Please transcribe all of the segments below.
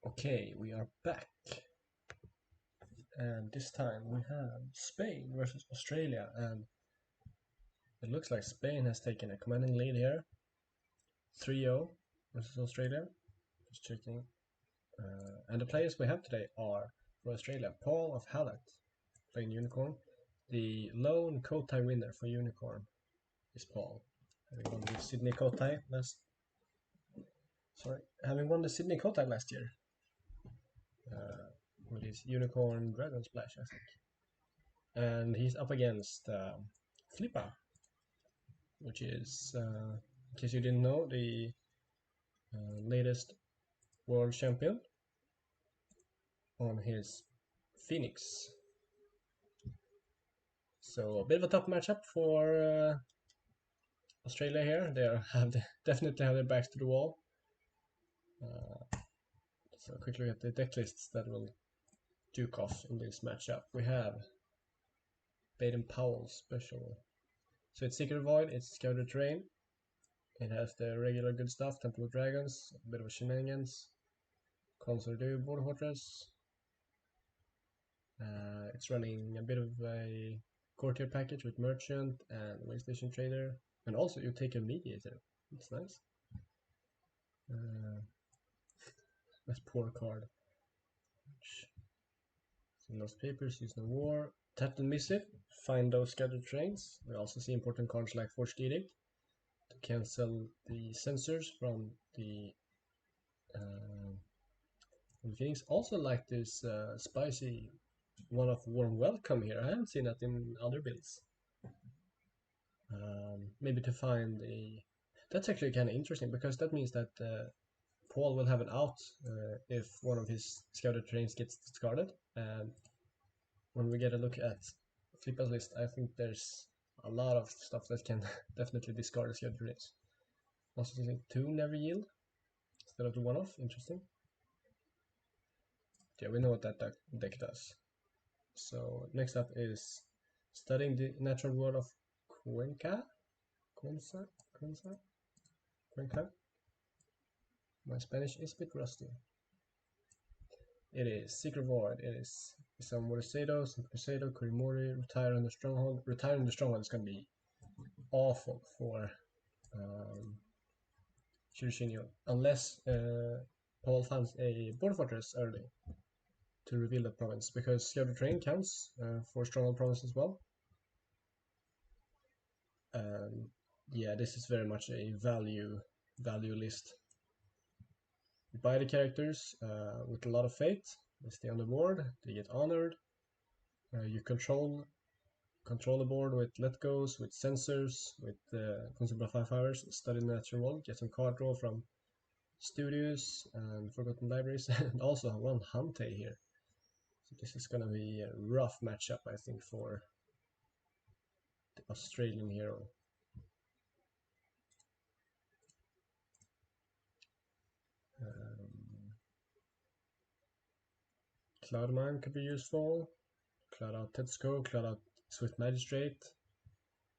Okay, we are back, and this time we have Spain versus Australia, and it looks like Spain has taken a commanding lead here, 3-0 versus Australia. Just checking, and the players we have today are for Australia: Paul of Hallett playing Unicorn. The lone Kotai winner for Unicorn is Paul, having won the Sydney Kotai last year. With his Unicorn Dragon Splash, I think. And he's up against Flippa, which is, in case you didn't know, the latest world champion on his Phoenix. So a bit of a tough matchup for Australia here. They definitely have their backs to the wall. So a quick look at the deck lists that will duke off in this matchup. We have Baden Powell special. So it's Secret Void, it's Scouted Terrain. It has the regular good stuff, Temple of Dragons, a bit of shenanigans, Consortium Border Fortress. It's running a bit of a courtier package with Merchant and Waystation Trader, and also you take a Mediator. That's nice. That's poor card. Some Lost Papers, Use No War, Tap and Missive, find those scattered trains. We also see important cards like Forged Edict to cancel the sensors from the Phoenix. Also like this spicy one of Warm Welcome here. I haven't seen that in other builds. Maybe to find a... That's actually kind of interesting, because that means that Paul will have an out if one of his scouted trains gets discarded. And when we get a look at Flippa's list, I think there's a lot of stuff that can definitely discard the scouted trains. Also using 2 Never Yield instead of the 1-off. Interesting. Yeah, we know what that deck does. So next up is studying the natural world of Cuenca. My Spanish is a bit rusty. It is Secret Void. It is some Morisado, some Crusado, Kurimori, Retire on the Stronghold. Retiring the Stronghold is going to be awful for Shirishino, unless Paul finds a Border Fortress early to reveal the province, because Scouted Terrain counts for Stronghold province as well. Yeah, this is very much a value list. You buy the characters with a lot of faith. They stay on the board. They get honored. You control the board with let goes, with sensors, with Consumable 5 hours, study natural world, get some card draw from studios and Forgotten Libraries, and also one Hante here. So this is gonna be a rough matchup, I think, for the Australian hero. Cloud Mine could be useful. Cloud out Tetsuko, Cloud out Swift Magistrate.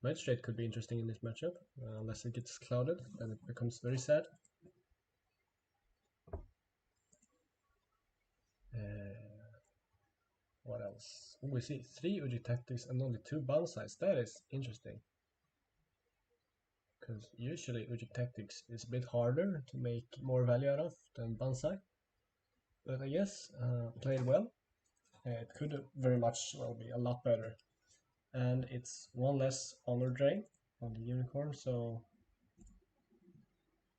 Magistrate could be interesting in this matchup, unless it gets clouded, then it becomes very sad. What else? We see 3 Uji Tactics and only 2 Banzais. That is interesting. Because usually Uji Tactics is a bit harder to make more value out of than Banzai. But I guess played well. It could very much well be a lot better. And it's 1 less honor drain on the Unicorn, so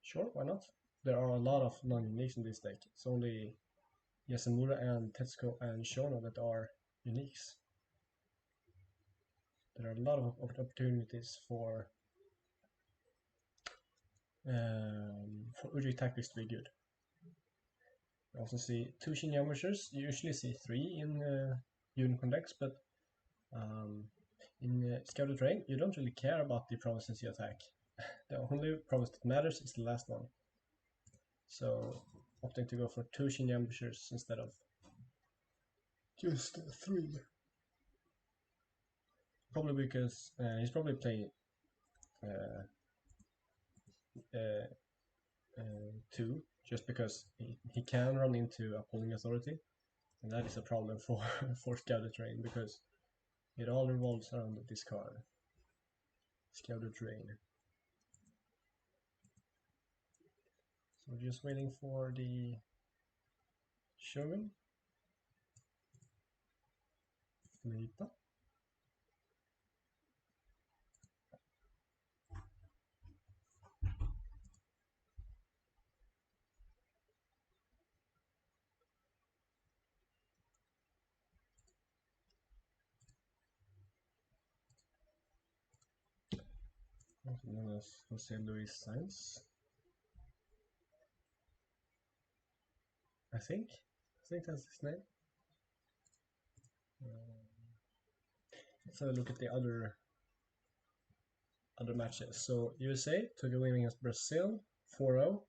sure, why not? There are a lot of non-uniques in this deck. It's only Yasamura and Tetsuko and Shono that are uniques. There are a lot of opportunities for Uji Tactics to be good. You also see 2 Shin Ambushes. You usually see 3 in Unicorn decks, but in Scouted Terrain, you don't really care about the provinces you attack. The only province that matters is the last one. So, opting to go for 2 Shin Ambushers instead of just 3. Probably because he's probably playing 2 just because he can run into upholding authority, and that is a problem for for Scouter Train because it all revolves around this card. Scouter Train. So we're just waiting for the Shogun. Flipa. Known as Jose Luis Sainz. I think that's his name. Let's have a look at the other matches. So USA took a win against Brazil, 4-0.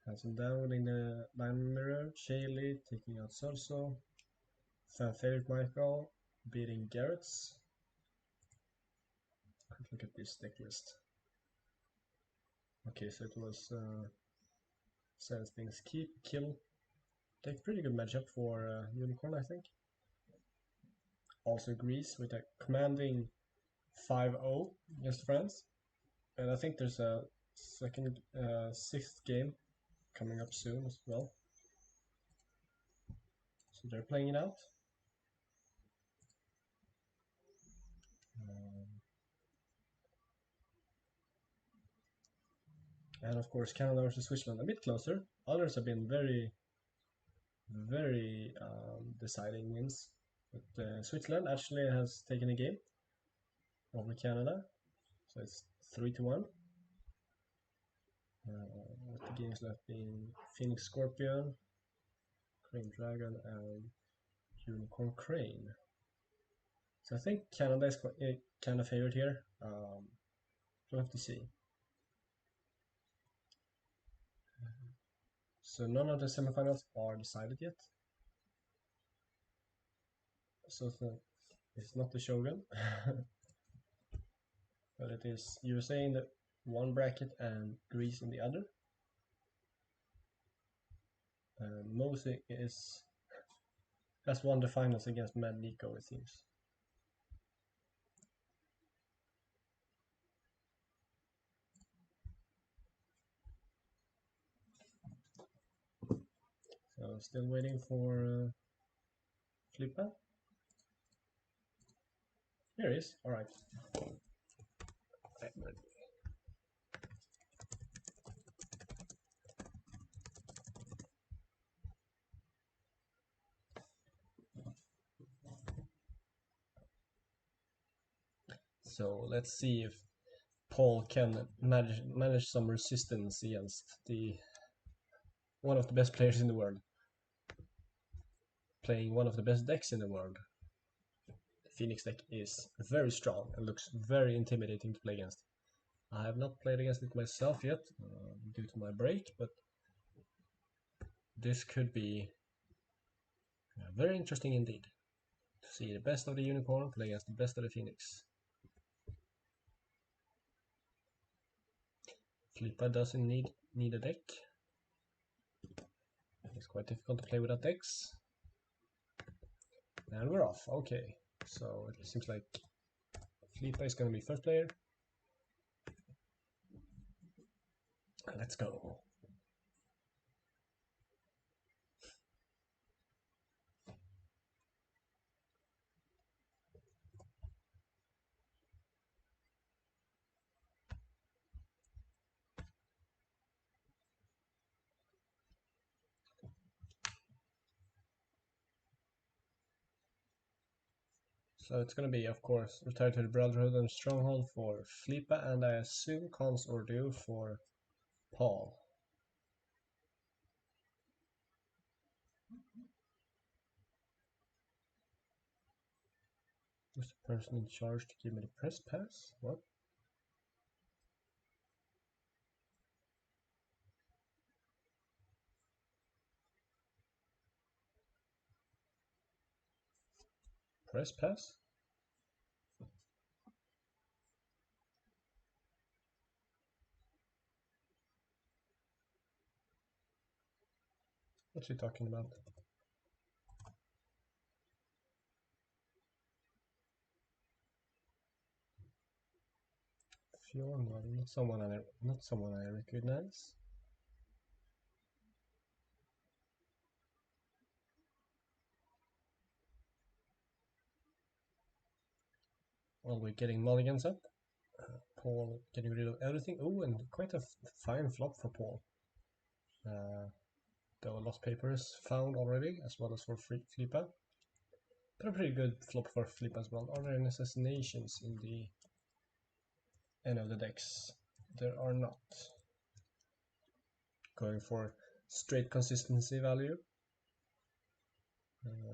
Handsome down winning the line mirror. Shaley taking out Sorso. Fan favorite Michael beating Garrett's. Quick look at this deck list. Okay, so it was Sense Things Keep, Kill. Take pretty good matchup for Unicorn, I think. Also Greece with a commanding 5-0 against France. And I think there's a sixth game coming up soon as well. So they're playing it out. And of course Canada versus Switzerland a bit closer. Others have been very deciding wins. But Switzerland actually has taken a game over Canada. So it's 3-1. With the games left being Phoenix Scorpion, Crane Dragon, and Unicorn Crane. So I think Canada is kind of favored here. We'll have to see. So none of the semifinals are decided yet. So it's not the Shogun, but it is USA in the one bracket and Greece in the other. Mosi has won the finals against Mad Nico, it seems. So still waiting for Flippa. Here he is. All right. So let's see if Paul can manage some resistance against one of the best players in the world, playing one of the best decks in the world. The Phoenix deck is very strong and looks very intimidating to play against. I have not played against it myself yet due to my break, but this could be very interesting indeed to see the best of the Unicorn play against the best of the Phoenix. Flippa doesn't need a deck. It's quite difficult to play without decks. And we're off. Okay, so it seems like Flippa is going to be first player. Let's go. So it's going to be, of course, Return to the Brotherhood and Stronghold for Flippa, and I assume Cons or Do for Paul. Who's the person in charge to give me the press pass? What? Press pass? What's he talking about? Fjorn, not someone I recognize. Well, we're getting mulligans up. Paul getting rid of everything. Oh, and quite a fine flop for Paul. There were lost papers found already, as well as for Flippa. But a pretty good flop for Flippa as well. Are there any assassinations in the end of the decks? There are not. Going for straight consistency value.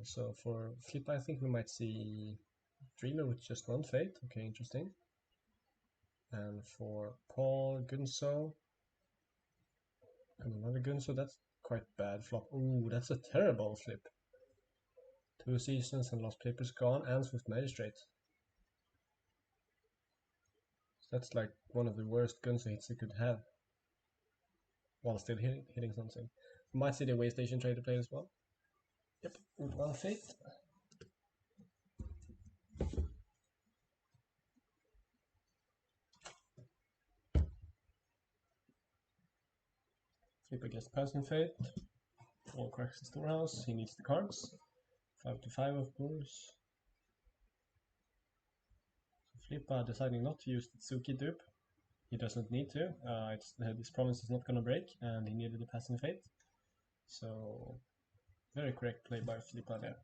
So for Flippa, I think we might see Dreamer with just one fate. Okay, interesting. And for Paul, Gunso. And another Gunso, that's quite bad flop. Ooh, that's a terrible flip. 2 seasons and lost papers gone, and Swift Magistrate. That's like one of the worst Gunso hits you could have while still hitting something. Might see the way station trader play as well. Yep, with one fate. Flipper gets passing fate. Paul cracks the storehouse. He needs the cards. 5 to 5, of course. Flipper deciding not to use the Tsuki dupe. He doesn't need to. His promise is not going to break, and he needed the passing fate. So, very correct play by Flipper there.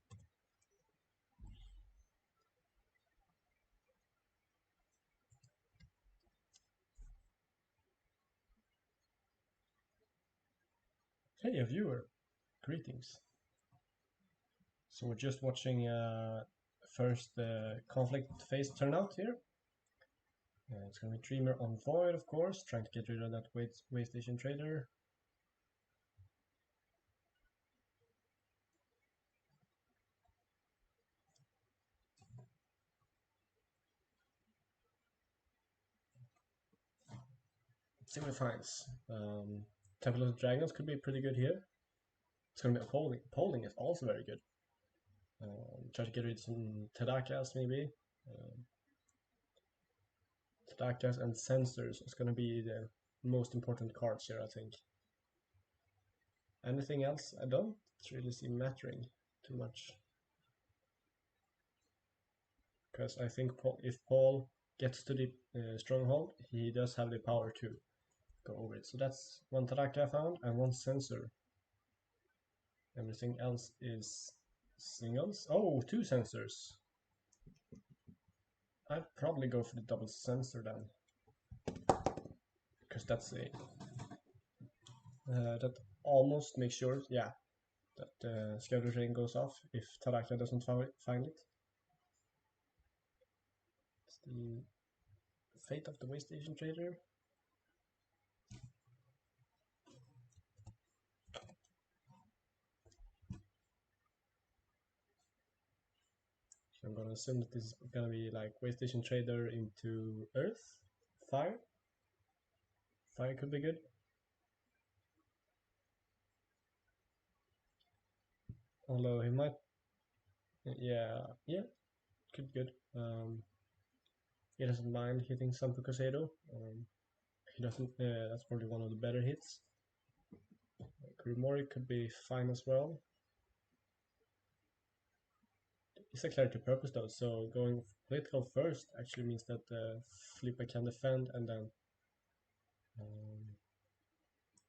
Hey, a viewer. Greetings. So we're just watching first the conflict phase turn out here. It's going to be Dreamer on Void, of course, trying to get rid of that way station trader. Semifinals. Temple of the Dragons could be pretty good here. It's going to be appalling. Polling is also very good. Try to get rid of some Tadakas maybe. Tadakas and Sensors is going to be the most important cards here, I think. Anything else I don't really see mattering too much. Because I think if Paul gets to the stronghold, he does have the power to go over it. So that's one Tadaka I found and one Sensor. Everything else is singles. Oh, 2 Sensors. I'd probably go for the double Sensor then. Because that's a... that almost makes sure, yeah, that the Scouter train goes off if Tadaka doesn't find it. It's the fate of the way station trader. So I'm gonna assume that this is gonna be like way station trader into Earth, Fire. Fire could be good. Although he might, yeah, could be good. He doesn't mind hitting Sampu Casado. He doesn't. That's probably one of the better hits. Kurumori could be fine as well. It's a clarity purpose though, so going political first actually means that Flipper can defend and then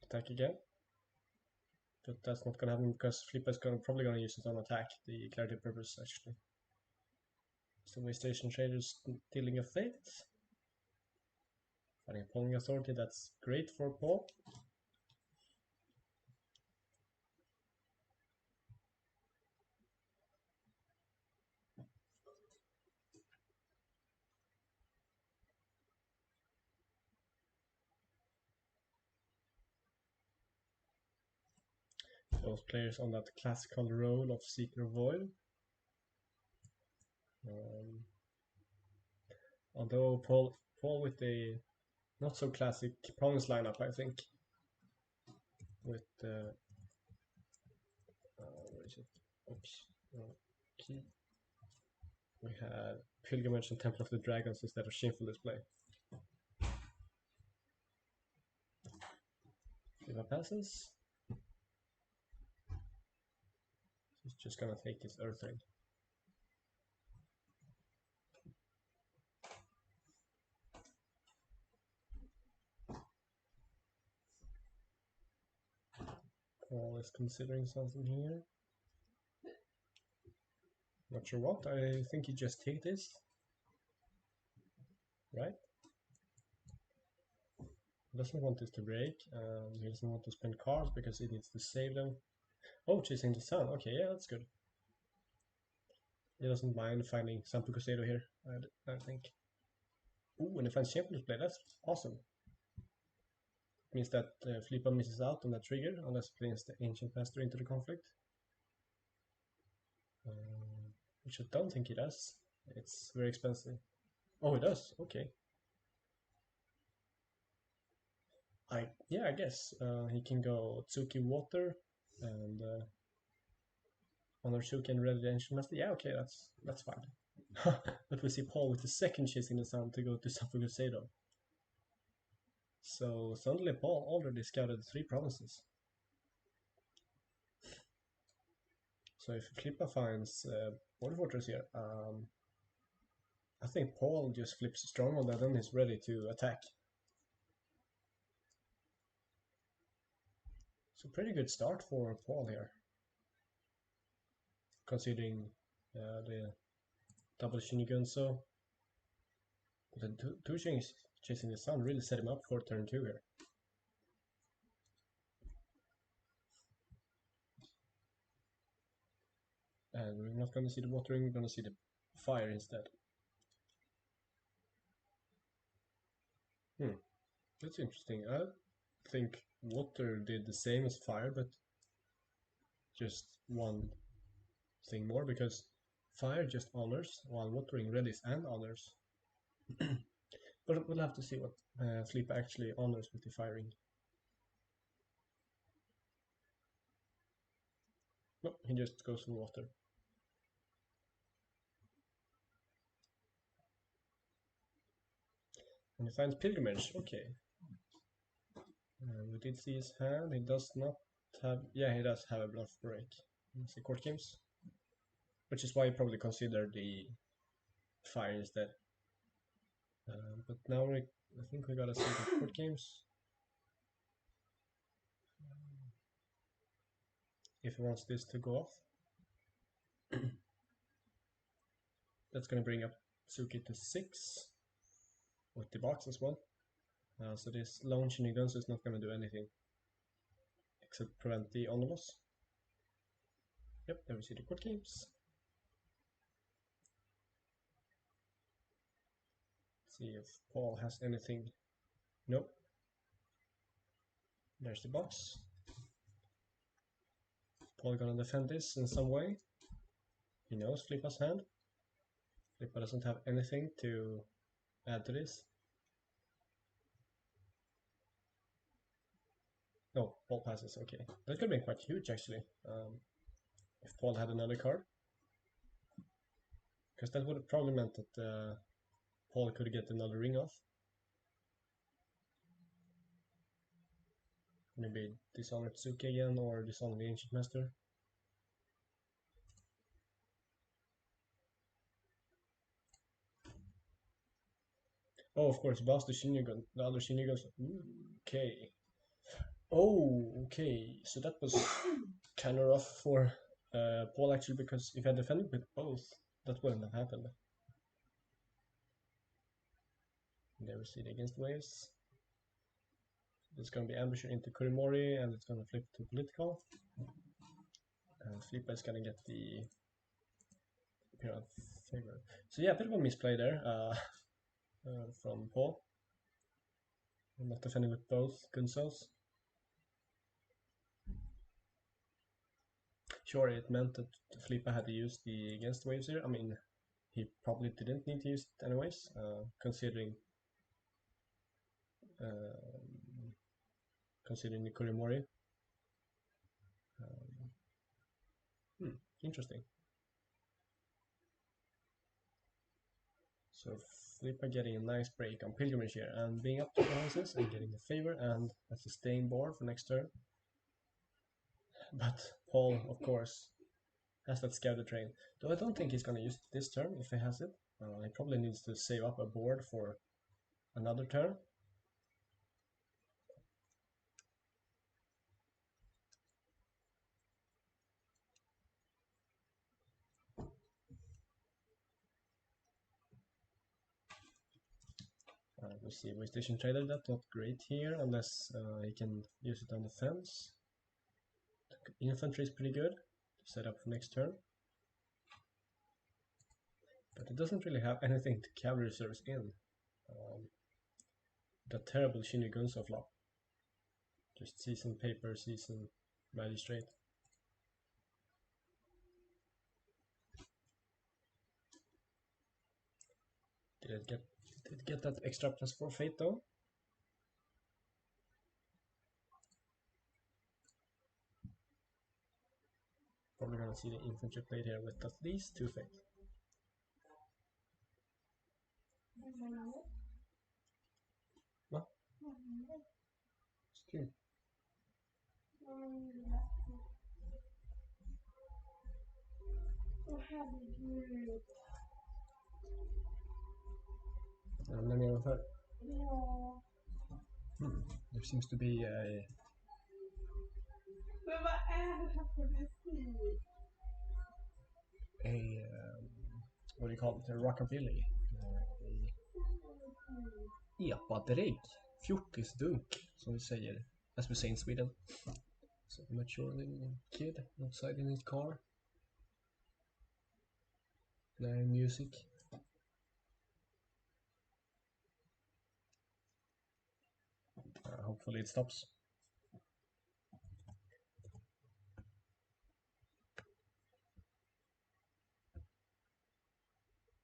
attack again. But that's not gonna happen because Flipper is probably gonna use his own attack, the clarity purpose actually. So way station traders dealing a fate. Finding a polling authority, that's great for Paul. Those players on that classical role of Seeker Void. Although Paul with the not so classic promise lineup, I think, with is it? Oops. Key. We had Pilgrimage and Temple of the Dragons instead of Shameful Display. Shiva passes. He's just gonna take his Earth Ring. Paul is considering something here. Not sure what. I think he just take this. Right? He doesn't want this to break. He doesn't want to spend cards because he needs to save them. Oh, chasing the sun. Okay, yeah, that's good. He doesn't mind finding Sampo Crusader here, I think. Ooh, and he finds Champion Display. That's awesome. Means that Flipa misses out on that trigger unless he plays the Ancient Master into the conflict. Which I don't think he does. It's very expensive. Oh, he does. Okay. I guess he can go Tsuki Water and Honor Tsuki and Ready the Ancient Master. Yeah, okay, that's fine. But we see Paul with the second chasing the sun to go to Sampo Crusader. So suddenly Paul already scouted 3 provinces. So if Klippa finds Border Fortress here, I think Paul just flips Stronghold and then he's ready to attack. So pretty good start for Paul here. Considering the double Shinigunso. The two Shings chasing the sun really set him up for turn 2 here. And we're not going to see the watering, we're going to see the fire instead. That's interesting. I think water did the same as fire, but just one thing more, because fire just honors, while watering readies and honors. But we'll have to see what Flipa actually honors with the firing. No, he just goes for water. And he finds Pilgrimage, okay. We did see his hand, he does not have, yeah, he does have a bluff break. Let's see, court games. Which is why you probably consider the fire instead. But now I think we gotta see the court games. If he wants this to go off. That's gonna bring up Suki to 6 with the box as well. So this lone Shinigunso is not gonna do anything except prevent the Omnibus. Yep, there we see the court games. See if Paul has anything. Nope. There's the box. Paul gonna defend this in some way. He knows Flippa's hand. Flippa doesn't have anything to add to this. No, Paul passes, okay. That could have been quite huge actually, if Paul had another card. Because that would have probably meant that Paul could get another ring off. Maybe dishonor Tsuki again, or dishonor the Ancient Master. Oh, of course, boss the Shinigun, the other Shinigun's. Okay. Oh, okay. So that was kind of rough for Paul actually, because if I defended with both, that wouldn't have happened. There we see the against waves. It's going to be ambusher into Kurimori, and it's going to flip to political. And Flippa is going to get the Imperial favor. So yeah, a bit of a misplay there from Paul. I'm not defending with both Gunsos. Sure, it meant that Flippa had to use the against waves here. I mean, he probably didn't need to use it anyways, considering the Kurimori. Interesting. So Flipper getting a nice break on Pilgrimage here, and being up 2 houses and getting a favor and a sustain board for next turn. But Paul, of course, has that Scatter Train. Though I don't think he's going to use it this turn if he has it. He probably needs to save up a board for another turn. We see Waystation Trader, that's not great here unless he can use it on defense. Infantry is pretty good to set up for next turn. But it doesn't really have anything to cavalry reserves in. The terrible Shinigunso flop. Just season paper, season magistrate. Did it get that extra +4 fate though? Probably gonna see the infantry played here with at least 2 fate. Va? Kul. Ramlar nedanför. There seems to be a... Men vad är det här för musik? What do you call it? A rockabilly. Epadrigg. Fjortisdunk, som vi säger. As we say in Sweden. So a mature little kid outside in his car. Playing music. Hopefully it stops.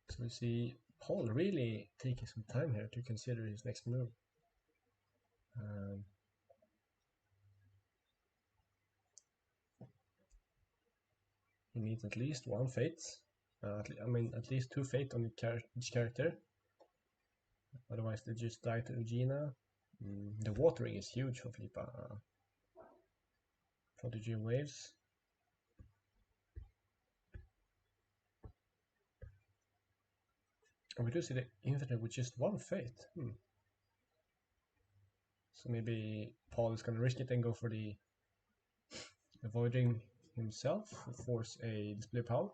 So we see Paul really taking some time here to consider his next move. He needs at least 1 fate. At least 2 fate on each character. Otherwise they just die to Regina. The watering is huge for Flipa. Prodigy waves. And we do see the infantry with just 1 fate. So maybe Paul is gonna risk it and go for the avoiding himself, force a display power.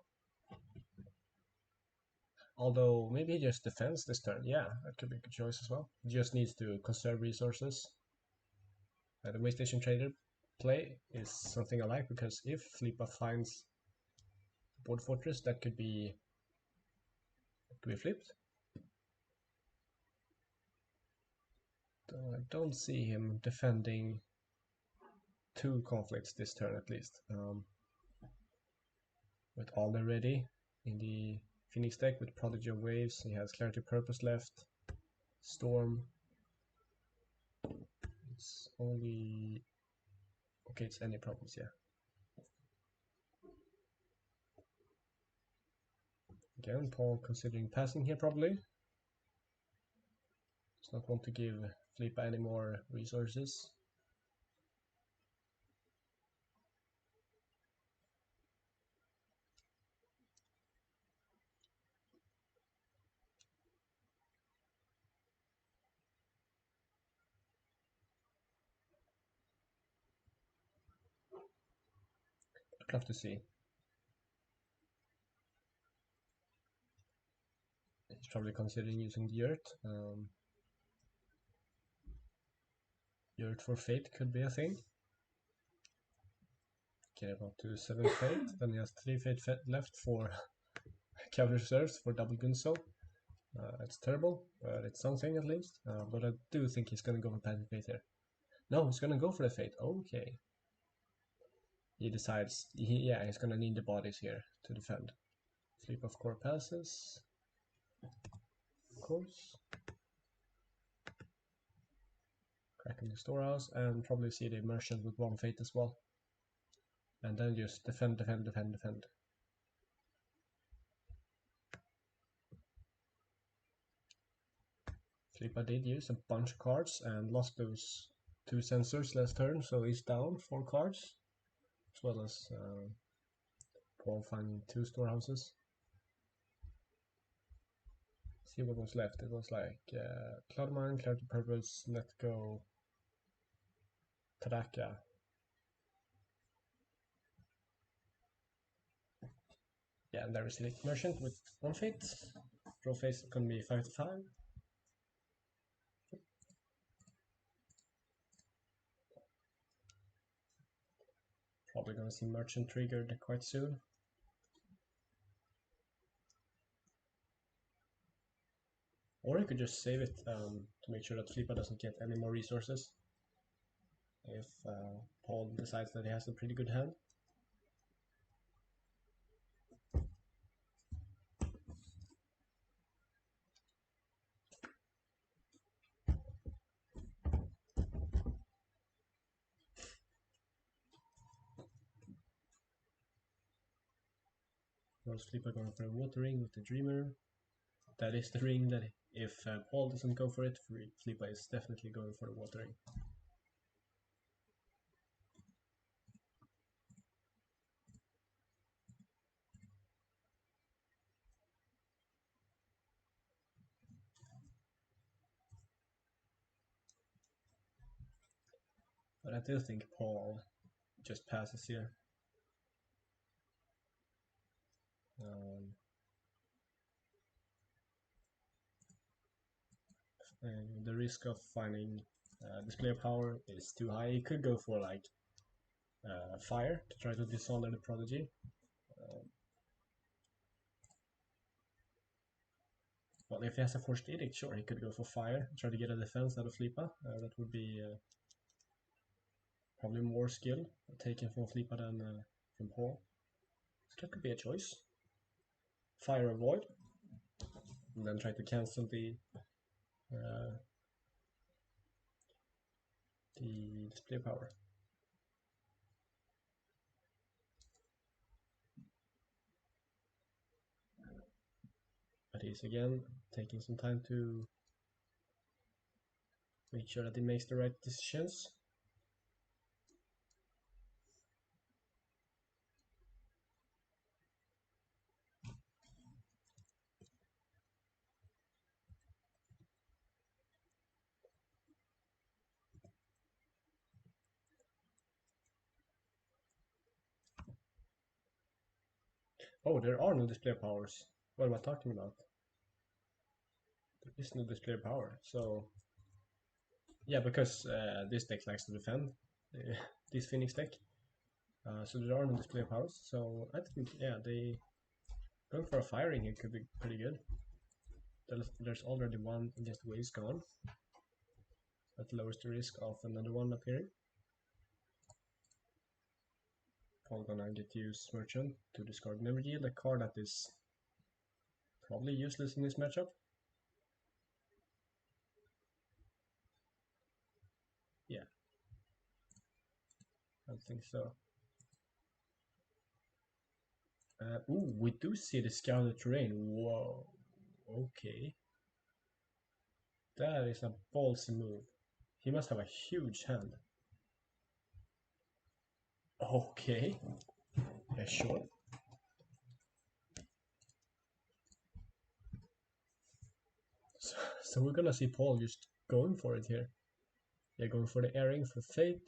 Although maybe he just defends this turn. Yeah, that could be a good choice as well. He just needs to conserve resources. The Waystation Trader play is something I like, because if Flipa finds board fortress, that could be flipped. I don't see him defending 2 conflicts this turn at least. With Alder ready in the Phoenix deck with Prodigy of Waves, he has Clarity Purpose left, Storm. It's only... okay, it's any problems, yeah. Again, Paul considering passing here probably. Does not want to give Flipa any more resources. I'd love to see. He's probably considering using the Yurt. Yurt for Fate could be a thing. Okay, about to 7 Fate, then he has 3 Fate left for Cavalry Reserves for double Gunso. It's terrible, but it's something at least. But I do think he's gonna go for Passive Fate here. No, he's gonna go for the Fate. Okay. He decides, yeah, he's gonna need the bodies here to defend. Flip of core passes. Of course. Cracking the storehouse, and probably see the merchant with 1 fate as well. and then just defend. Flipa did use a bunch of cards and lost those 2 sensors last turn, so he's down 4 cards, as well as Paul finding 2 storehouses. See what was left. It was like Cloud Mine, Clarity Purpose, Let Go, Taraka. Yeah, and there is Elite Merchant with 1 fate. Draw phase can be 5 to 5. Probably gonna see Merchant triggered quite soon. Or you could just save it to make sure that Flipa doesn't get any more resources if Paul decides that he has a pretty good hand. Rose Flipa going for a water ring with the Dreamer. That is the ring that if Paul doesn't go for it, Flipa is definitely going for the water ring. But I do think Paul just passes here. And the risk of finding display of power is too high. He could go for like fire to try to dishonor the prodigy. Well, if he has a forced edict, sure, he could go for fire, try to get a defense out of Flipa. That would be probably more skill taken from Flipa than from Paul. So that could be a choice. Fire avoid, and then try to cancel the display power. But he's again taking some time to make sure that he makes the right decisions. Oh, there are no display powers. What am I talking about? There is no display power. So yeah, because this deck likes to defend this Phoenix deck. So there are no display powers. So I think yeah, they going for a firing here could be pretty good. There's already one against Waste gone. That lowers the risk of another one appearing. Paul gonna get to use Merchant to discard Never Yield, a card that is probably useless in this matchup. Yeah, I think so. Ooh, we do see the Scouted Terrain. Whoa, okay. That is a ballsy move. He must have a huge hand. Okay. Yeah, sure. So we're gonna see Paul just going for it here. Yeah, going for the airing for Fate.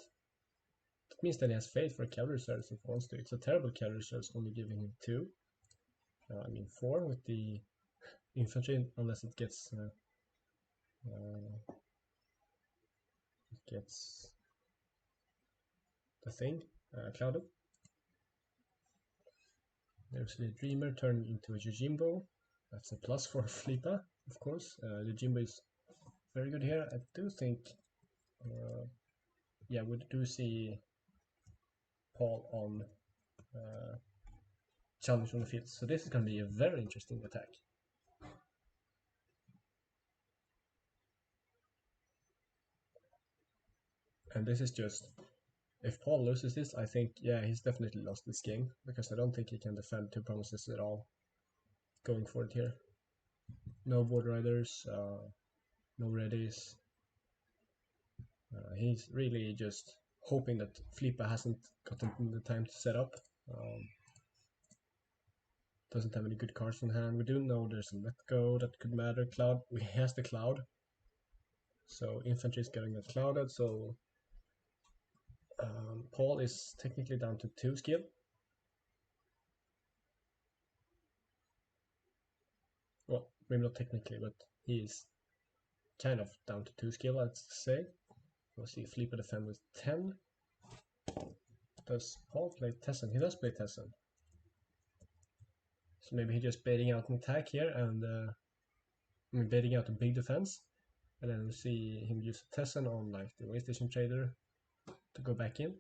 That means that he has Fate for Cavalry Reserves if he wants to. It's a terrible Cavalry Reserves, only giving him 2. I mean 4 with the infantry, unless it gets the thing clouded. There's the Dreamer turned into a Yojimbo. That's a plus for Flipa, of course. Yojimbo is very good here. I do think, yeah, we do see Paul on challenge on the field. So this is going to be a very interesting attack. And this is just if Paul loses this, I think, yeah, he's definitely lost this game, because I don't think he can defend two promises at all going for it here. No board riders, no readies. He's really just hoping that Flipa hasn't gotten the time to set up. Doesn't have any good cards in hand. We do know there's a let go that could matter. Cloud, he has the cloud, so infantry is getting that clouded. So Paul is technically down to 2 skill. Well, maybe not technically, but he is kind of down to 2 skill, I'd say. We'll see if Flipa defend with 10. Does Paul play Tessin? He does play Tessin. So maybe he's just baiting out an attack here and baiting out a big defense. And then we see him use a Tessin on like the Waystation Trader to go back in.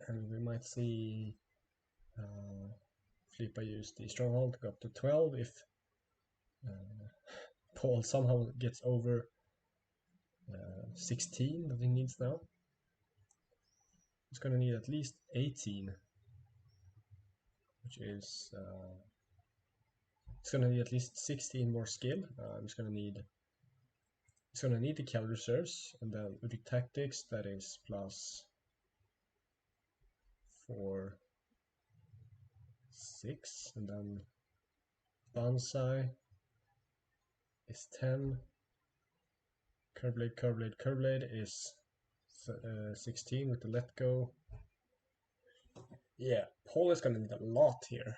And we might see Flipa use the Stronghold to go up to 12 if Paul somehow gets over 16 that he needs now. He's going to need at least 18, which is it's going to need at least 16 more skill. He's going to need the cavalry reserves, and then with the tactics, that is plus 4, 6, and then Banzai is 10. Curveblade is 16 with the let go. Yeah, Paul is going to need a lot here.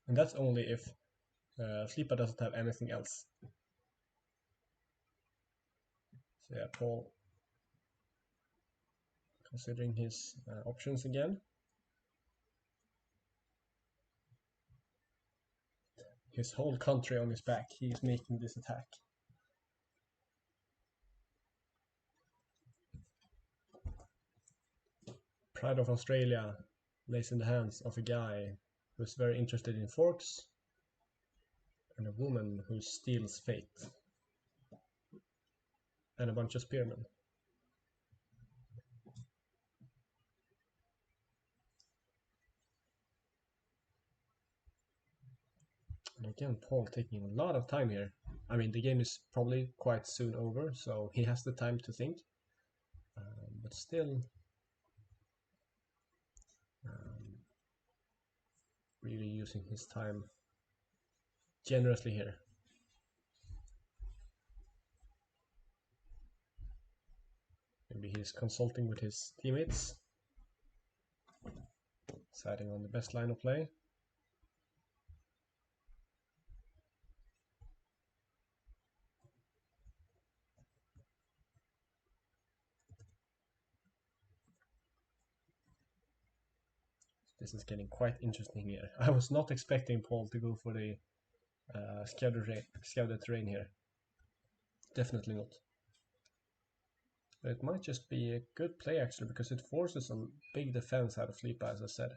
And that's only if Flipa doesn't have anything else. So yeah, Paul considering his options again. His whole country on his back, he's making this attack. Pride of Australia lays in the hands of a guy who's very interested in forks and a woman who steals fate and a bunch of spearmen. And again, Paul taking a lot of time here. I mean, the game is probably quite soon over, so he has the time to think. But still, really using his time generously here. Maybe he's consulting with his teammates, deciding on the best line of play. This is getting quite interesting here. I was not expecting Paul to go for the scouted terrain here. Definitely not. But it might just be a good play actually, because it forces a big defense out of Flipa, as I said.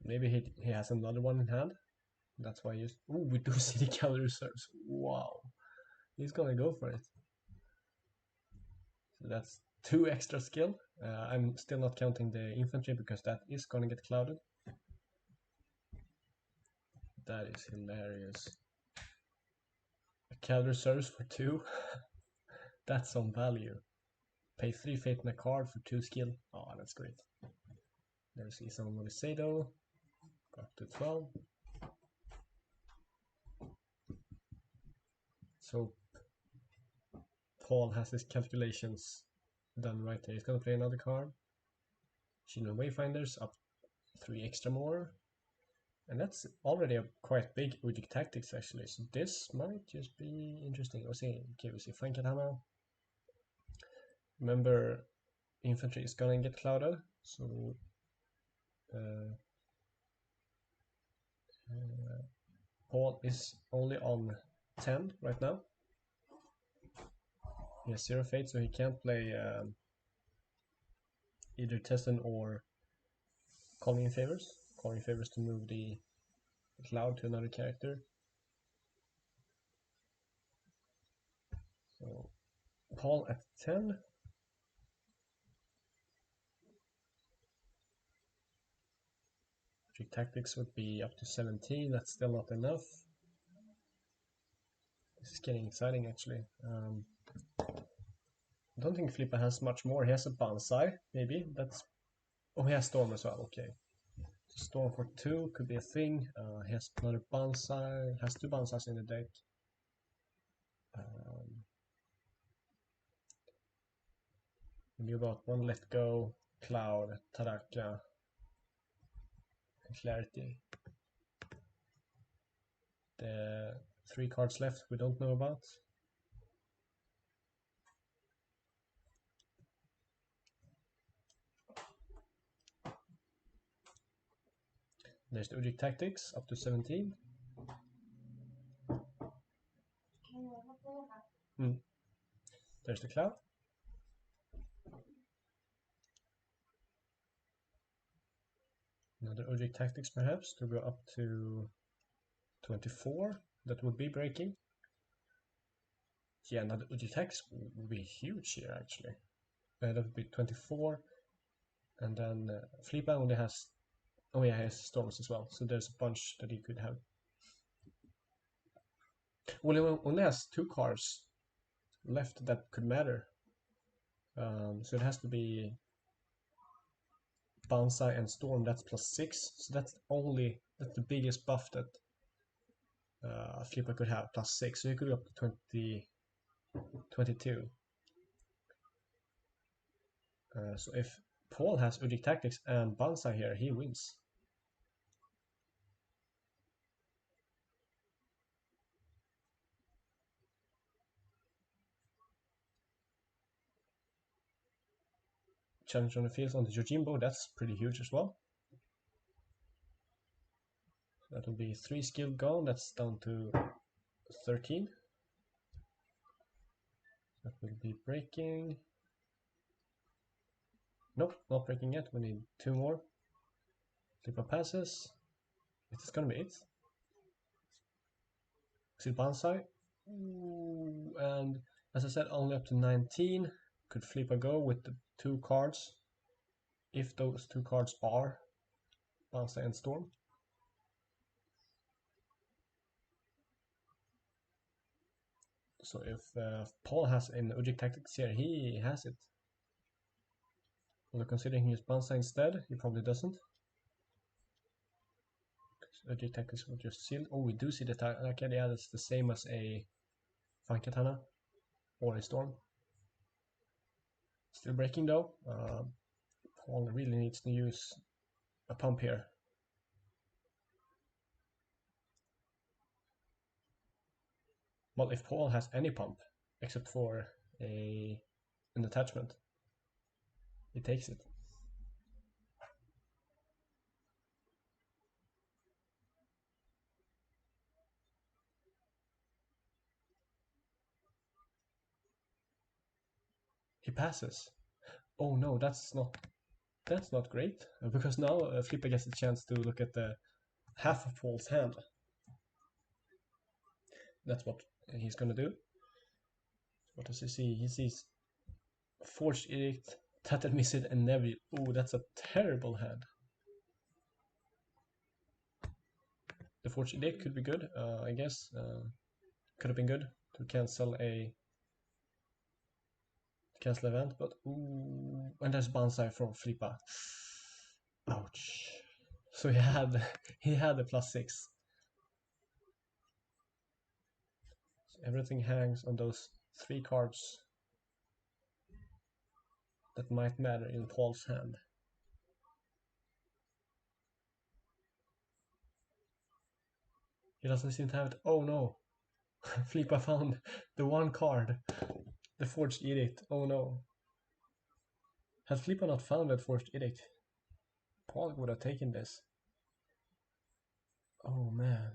Maybe he has another one in hand. That's why he's... Ooh, we do see the cavalry reserves. Wow. He's gonna go for it. So that's 2 extra skill. I'm still not counting the infantry because that is gonna get clouded. That is hilarious. A cavalry reserves for 2. That's some value. Pay 3 fate and a card for 2 skill. Oh, that's great. There we see some Molisado. Go up to 12. So Paul has his calculations done right there. He's gonna play another card. Children Wayfinders up 3 extra more. And that's already a quite big Udic tactics actually. So this might just be interesting. Okay, we see Frankatama. Remember, infantry is gonna get clouded, so Paul is only on 10 right now. He has 0 fate, so he can't play either Tessin or Calling in Favors. Calling in Favors to move the cloud to another character. So Paul at 10. Tactics would be up to 17. That's still not enough. This is getting exciting, actually. I don't think Flipper has much more. He has a Bonsai, maybe. That's... Oh, he has Storm as well. Okay. Storm for 2 could be a thing. He has another Bonsai. Has 2 Bonsais in the deck. We knew about 1 Let Go, Cloud, Taraka, and Clarity. The 3 cards left we don't know about. There's the Ujic Tactics, up to 17. There's the Cloud. Another Ujic Tactics perhaps, to go up to 24. That would be breaking. Yeah, another Ujic Tactics would be huge here, actually. That would be 24. And then Flipa only has... Oh yeah, he has Storms as well, so there's a bunch that he could have. Well, he only has 2 cards left that could matter. So it has to be Bonsai and Storm, that's +6. So that's the biggest buff that Flipper could have, +6. So he could go up to 22. So if Paul has Ujic Tactics and Bonsai here, he wins. Challenge on the field on the Yojimbo, that's pretty huge as well. So that will be 3 skill gone, that's down to 13. That will be breaking. Nope, not breaking yet, we need 2 more. Flipper passes. It's gonna be it. Is it Bonsai? Ooh, and as I said, only up to 19. Could Flipper go with the 2 cards, if those 2 cards are Bonsai and Storm. So if Paul has an Ujic Tactics here, he has it. Although considering he used Bonsai instead, he probably doesn't. Ujic Tactics will just seal. Oh, we do see the Taraka. Yeah, that's the same as a Funkatana or a Storm. Still breaking though. Paul really needs to use a pump here. Well, if Paul has any pump, except for an attachment, he takes it. He passes. Oh no, that's not great, because now Flipper gets a chance to look at the half of Paul's hand. That's what he's gonna do. What does he see? He sees Forged Edict, Tattered Missive, and Nevi. Oh, that's a terrible hand. The Forged Edict could be good, I guess. Could have been good to cancel event, but ooh, and there's Bonsai from Flipper. Ouch. So he had a +6. So everything hangs on those 3 cards that might matter in Paul's hand. He doesn't seem to have it. Oh no! Flipper found the 1 card. The Forged Edict. Oh no. Had Flipper not found that forged edict, Paul would have taken this. Oh man.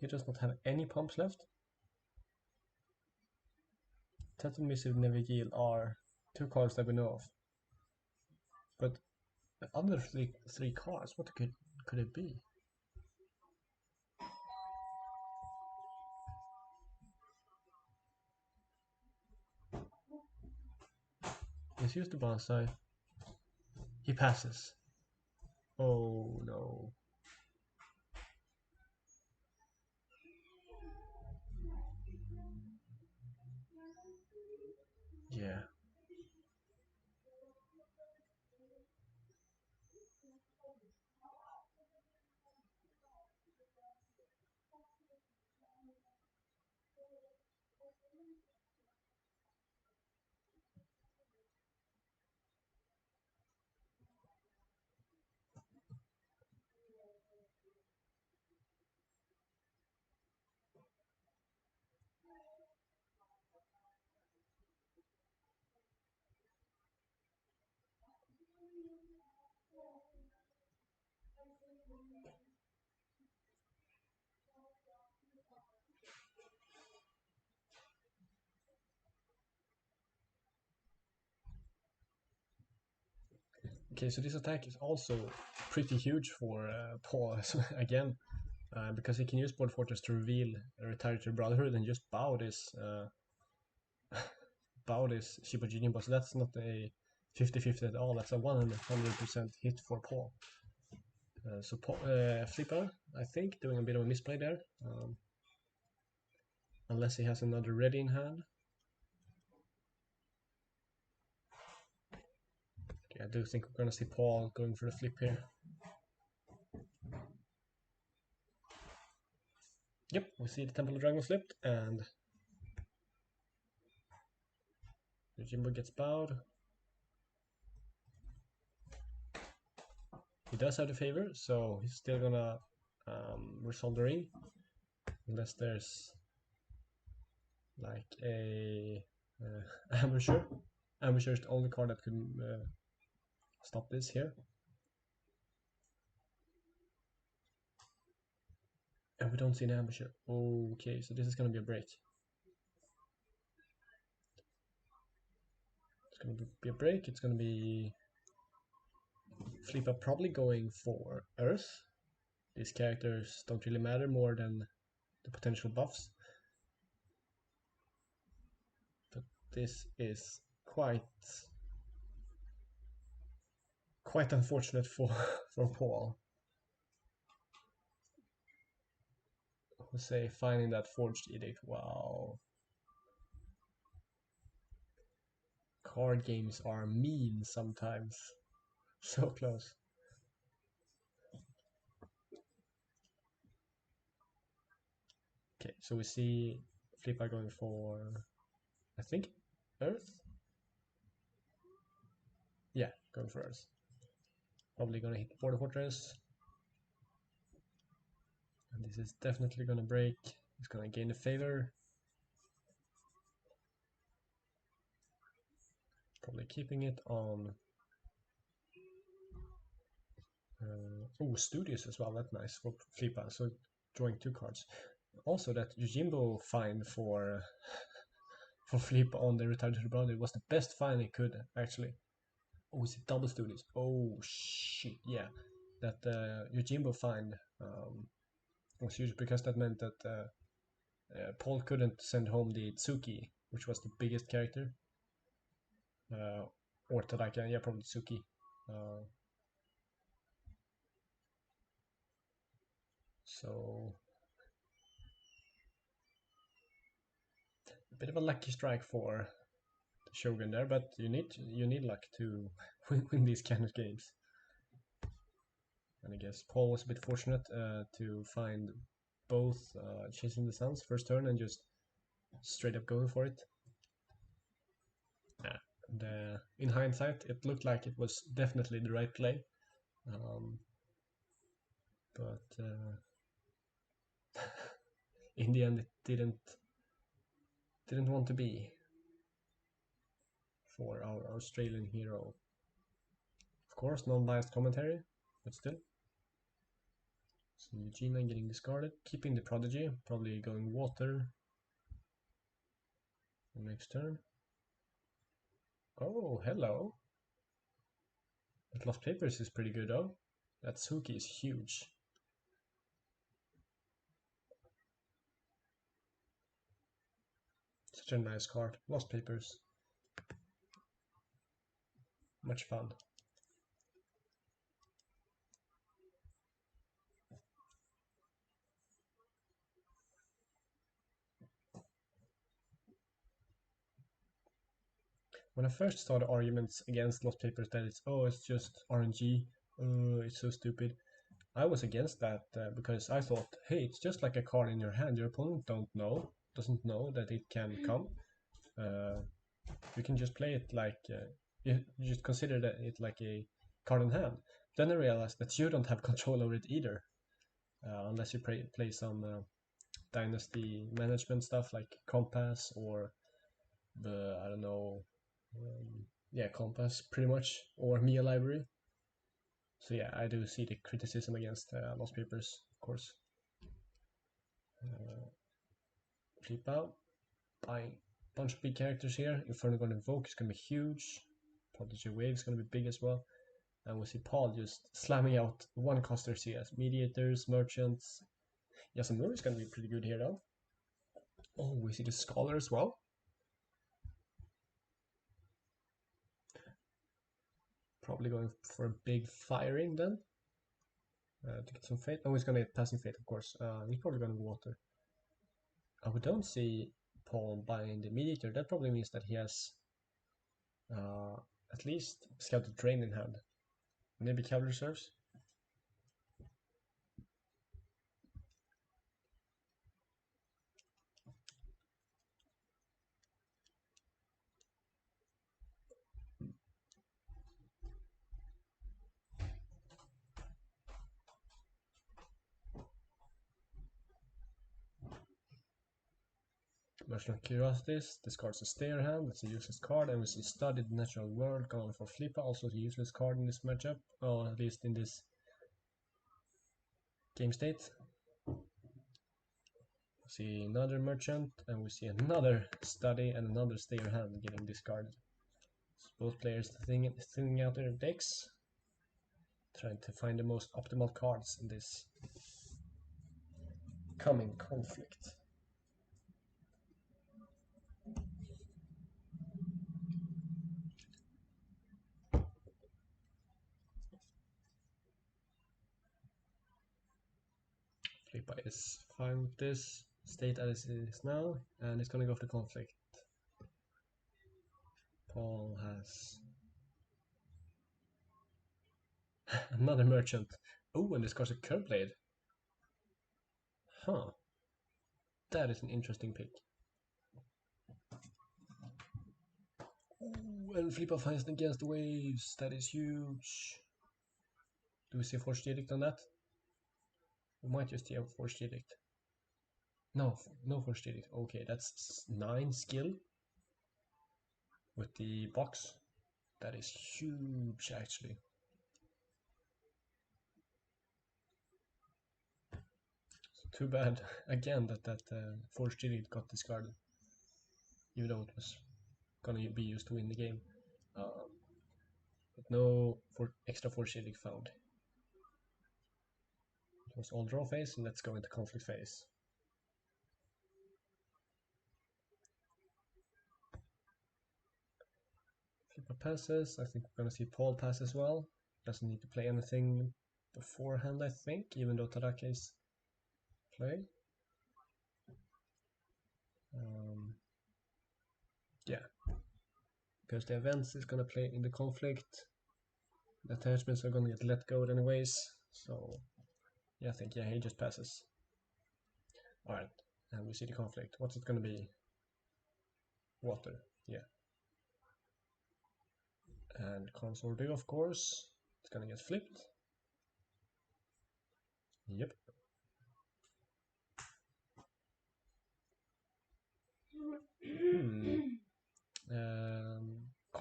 He does not have any pumps left. Tattoo Missive Navigil are 2 cards that we know of. But the other three cards, what could it be? He's used the bonsai. He passes. Oh no. Yeah. Okay, so this attack is also pretty huge for Paul again, because he can use Board Fortress to reveal a retired to Brotherhood and just bow this Shiba Jinimbo. So that's not a 50-50 at all. That's a 100% hit for Paul. So Flipper, I think, doing a bit of a misplay there. Unless he has another ready in hand. Okay, I do think we're gonna see Paul going for the flip here. Yep, we see the Temple of Dragon flipped, and the Jimbo gets bowed. He does have the favor, so he's still gonna resolve the ring, unless there's like a ambusher. Ambusher is the only card that could stop this here. And we don't see an ambusher. Okay, so this is gonna be a break. It's gonna be a break. It's gonna be Flipper probably going for Earth. These characters don't really matter more than the potential buffs. But this is quite unfortunate for Paul. Who say finding that forged edict. Wow. Card games are mean sometimes. So close. Okay, so we see Flipper going for, I think, Earth? Yeah, going for Earth. Probably gonna hit Border Fortress. And this is definitely gonna break. It's gonna gain the favor. Probably keeping it on. Studios as well. That's nice for Flipper. So drawing 2 cards. Also, that Yojimbo find for Flip on the Return to the Brother was the best find he could actually. Oh, is it double studios? Oh shit, yeah. That Yojimbo find was huge because that meant that Paul couldn't send home the Tsuki, which was the biggest character. Or Tadaka, yeah, probably Tsuki. So a bit of a lucky strike for the Shogun there, but you need luck to win these kind of games. And I guess Paul was a bit fortunate to find both Chasing the Suns first turn and just straight up going for it. And, in hindsight, it looked like it was definitely the right play, but in the end, it didn't want to be. for our Australian hero. Of course, non-biased commentary, but still. So Eugenia getting discarded, keeping the Prodigy, probably going water next turn. Oh, hello. But Lost Papers is pretty good though. That Suki is huge. Such a nice card. Lost Papers. Much fun. When I first saw the arguments against Lost Papers that it's just RNG, it's so stupid. I was against that because I thought, hey, it's just like a card in your hand. Your opponent doesn't know that it can come. You can just play it like you just consider it like a card in hand. Then I realized that you don't have control over it either, unless you play some dynasty management stuff like Compass or the I don't know, yeah, Compass pretty much, or Mia Library. So yeah, I do see the criticism against Lost Papers, of course. Flip out, buying a bunch of big characters here. Inferno God Invoke is going to be huge. Prodigy Wave is going to be big as well. And we see Paul just slamming out one coster CS. Mediators, Merchants. Yasamura is going to be pretty good here though. Oh, we see the Scholar as well. Probably going for a big firing then. To get some fate. Oh, he's going to get passing fate, of course. He's probably going to water. We don't see Paul buying the Mediator. That probably means that he has at least Scouted Drain in hand. Maybe Cavalry Reserves. Merchant Curiosities discards a Stayer hand, that's a useless card, and we see Studied Natural World going for Flippa, also a useless card in this matchup, or at least in this game state. We see another Merchant, and we see another Study and another Stayer hand getting discarded. So both players thinning out their decks, trying to find the most optimal cards in this coming conflict. Flippa is fine with this state as it is now, and it's gonna go for the conflict. Paul has another Merchant. Oh, and this card's a Curve Blade. Huh. That is an interesting pick. Ooh, and Flippa finds against the waves. That is huge. Do we see a Forced Edict on that? We might just see a Forced Edict. No, no Forced Edict. Okay, that's 9 skill with the box. That is huge, actually. Too bad, again, that Forced Edict got discarded. Even though it was gonna be used to win the game. But no extra Forced Edict found. It was all draw phase, and let's go into conflict phase. Flipper passes. I think we're gonna see Paul pass as well. Doesn't need to play anything beforehand, I think, even though Tadaka is play. Yeah, because the events is gonna play in the conflict. The attachments are gonna get let go anyways. So yeah, I think he just passes. All right, and we see the conflict. What's it gonna be? Water. Yeah. And console do, of course. It's gonna get flipped. Yep.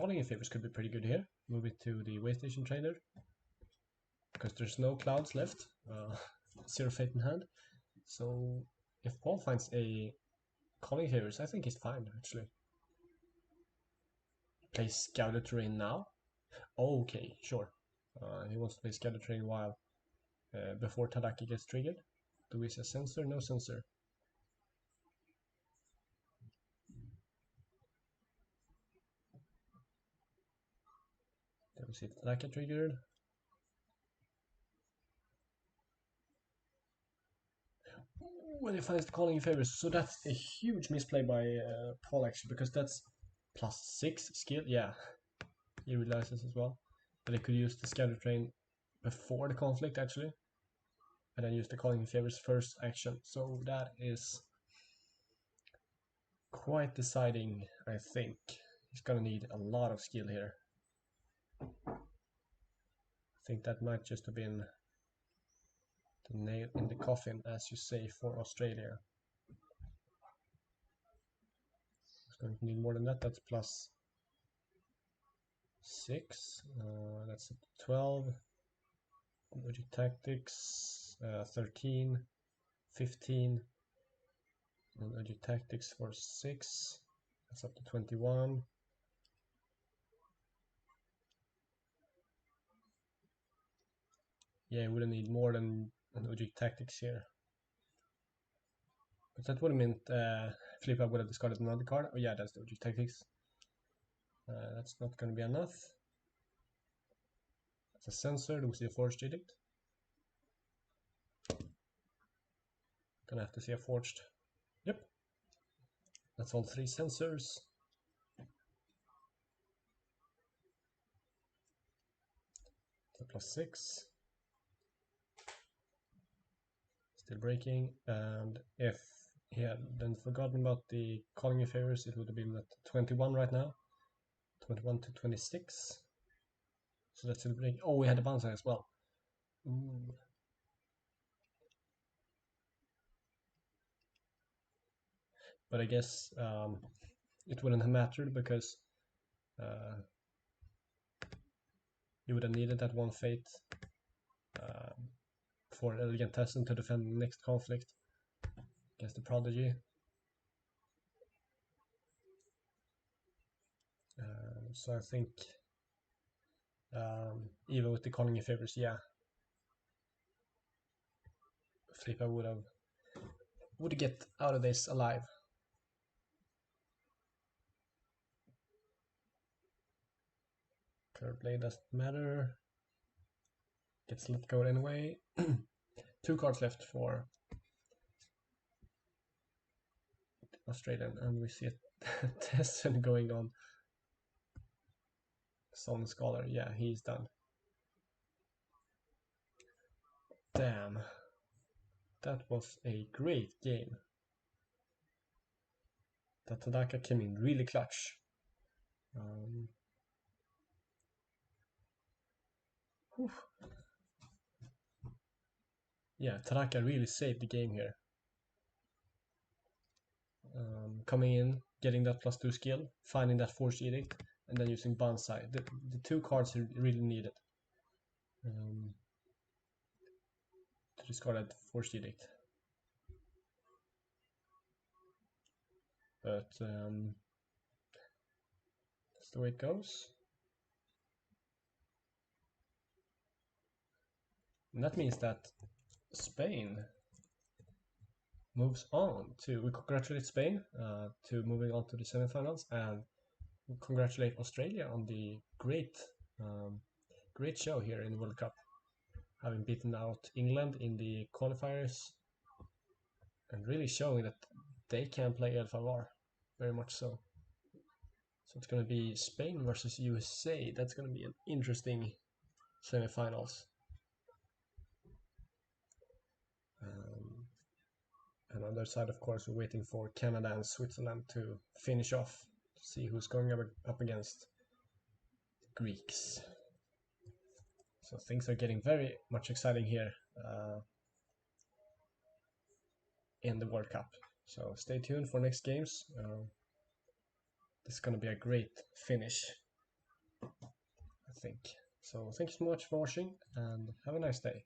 calling in favors could be pretty good here. Move it to the way station trader, because there's no clouds left. 0 fate in hand. So if Paul finds a calling favors, I think he's fine actually. Play Scouter Terrain now? Okay, sure. He wants to play Scouter Terrain while before Tadaki gets triggered. Do we see a sensor? No sensor. Then we see Tadaki triggered. When he finds the calling in favors, so that's a huge misplay by Paul actually, because that's +6 skill. Yeah, he realizes as well that he could use the Scouter Train before the conflict actually, and then use the calling in favors first action. So that is quite deciding, I think. He's gonna need a lot of skill here. I think that might just have been the nail in the coffin, as you say, for Australia. He's going to need more than that. That's +6. That's 12. Logic tactics, 13, 15. And logic tactics for 6. That's up to 21. Yeah, we wouldn't need more than logic tactics here. But that would have meant Flipa would have discarded another card. Oh yeah, that's the logic tactics. That's not going to be enough. That's a sensor. Do we see a forged edict? Gonna have to see a forged. Yep. That's all 3 sensors. So +6. Still breaking. And if he had then forgotten about the calling in favors, it would have been at 21 right now. 21 to 26. So that's still breaking. Oh, we had a bounce as well. Ooh. But I guess it wouldn't have mattered, because you would have needed that 1 fate for Elegant Tesson to defend the next conflict against the Prodigy. So I think even with the calling in favors, yeah, Flipa would get out of this alive. Curve blade doesn't matter. Gets let go anyway. 2 cards left for Australian, and we see a Tesson going on Solid Scholar. Yeah, he's done. Damn. That was a great game. That Tadaka came in really clutch. Yeah, Tadaka really saved the game here. Coming in, getting that +2 skill, finding that Force Edict, and then using Banzai. The 2 cards he really needed to discard that Force Edict. But that's the way it goes. And that means that Spain moves on to, we congratulate Spain to moving on to the semifinals, and we congratulate Australia on the great show here in the World Cup, having beaten out England in the qualifiers and really showing that they can play L5R, very much so. So it's going to be Spain versus USA. That's going to be an interesting semifinals. And on the other side, of course, we're waiting for Canada and Switzerland to finish off, to see who's going up against the Greeks. So things are getting very much exciting here in the World Cup. So stay tuned for next games. This is going to be a great finish. I think. So thank you so much for watching and have a nice day.